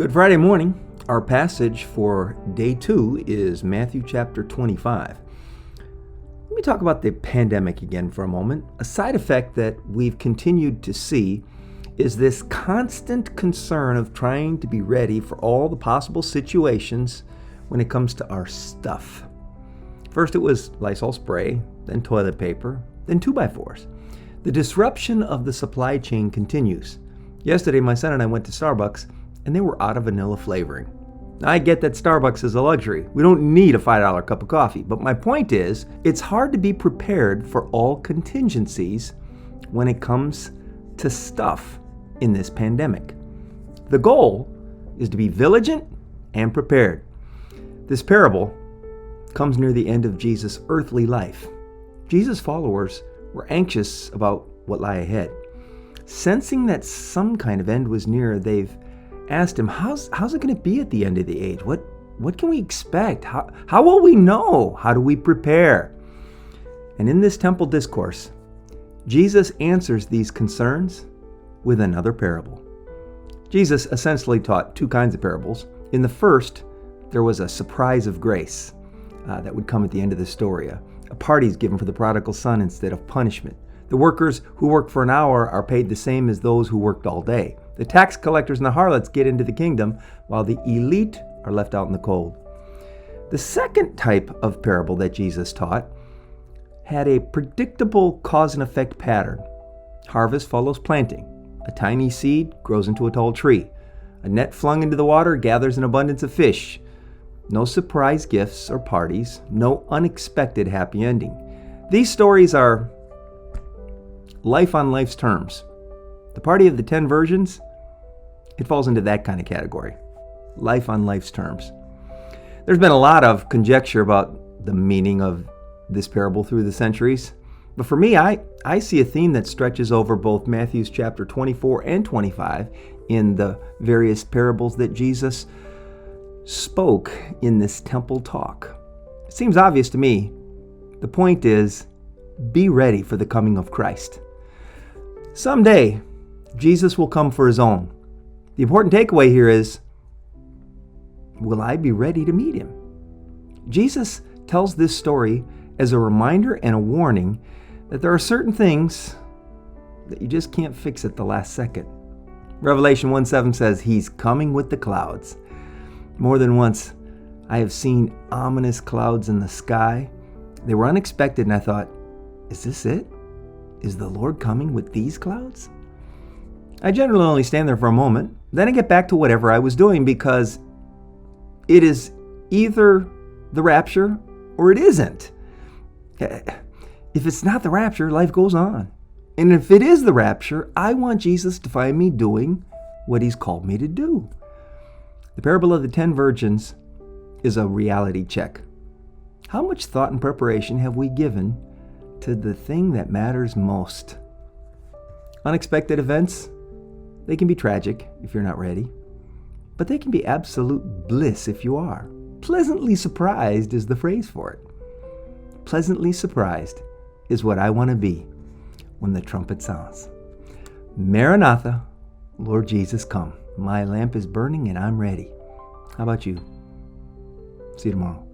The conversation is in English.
Good Friday morning. Our passage for day 2 is Matthew chapter 25. Let me talk about the pandemic again for a moment. A side effect that we've continued to see is this constant concern of trying to be ready for all the possible situations when it comes to our stuff. First it was Lysol spray, then toilet paper, then 2x4s. The disruption of the supply chain continues. Yesterday my son and I went to Starbucks and they were out of vanilla flavoring. I get that Starbucks is a luxury. We don't need a $5 cup of coffee. But my point is, it's hard to be prepared for all contingencies when it comes to stuff in this pandemic. The goal is to be vigilant and prepared. This parable comes near the end of Jesus' earthly life. Jesus' followers were anxious about what lay ahead. Sensing that some kind of end was near, they've asked him, how's it going to be at the end of the age? What can we expect? How will we know? How do we prepare? And in this temple discourse, Jesus answers these concerns with another parable. Jesus essentially taught two kinds of parables. In the first, there was a surprise of grace that would come at the end of the story. A party is given for the prodigal son instead of punishment. The workers who work for an hour are paid the same as those who worked all day. The tax collectors and the harlots get into the kingdom, while the elite are left out in the cold. The second type of parable that Jesus taught had a predictable cause and effect pattern. Harvest follows planting. A tiny seed grows into a tall tree. A net flung into the water gathers an abundance of fish. No surprise gifts or parties, no unexpected happy ending. These stories are life on life's terms. The party of the 10 virgins, it falls into that kind of category. Life on life's terms. There's been a lot of conjecture about the meaning of this parable through the centuries. But for me, I see a theme that stretches over both Matthew's chapter 24 and 25 in the various parables that Jesus spoke in this temple talk. It seems obvious to me. The point is, be ready for the coming of Christ. Someday, Jesus will come for his own. The important takeaway here is, will I be ready to meet him? Jesus tells this story as a reminder and a warning that there are certain things that you just can't fix at the last second. Revelation 1:7 says, he's coming with the clouds. More than once, I have seen ominous clouds in the sky. They were unexpected, and I thought, is this it? Is the Lord coming with these clouds? I generally only stand there for a moment. Then I get back to whatever I was doing, because it is either the rapture or it isn't. If it's not the rapture, life goes on. And if it is the rapture, I want Jesus to find me doing what he's called me to do. The parable of the 10 virgins is a reality check. How much thought and preparation have we given to the thing that matters most? Unexpected events, they can be tragic if you're not ready, but they can be absolute bliss if you are. Pleasantly surprised is the phrase for it. Pleasantly surprised is what I want to be when the trumpet sounds. Maranatha, Lord Jesus, come. My lamp is burning and I'm ready. How about you? See you tomorrow.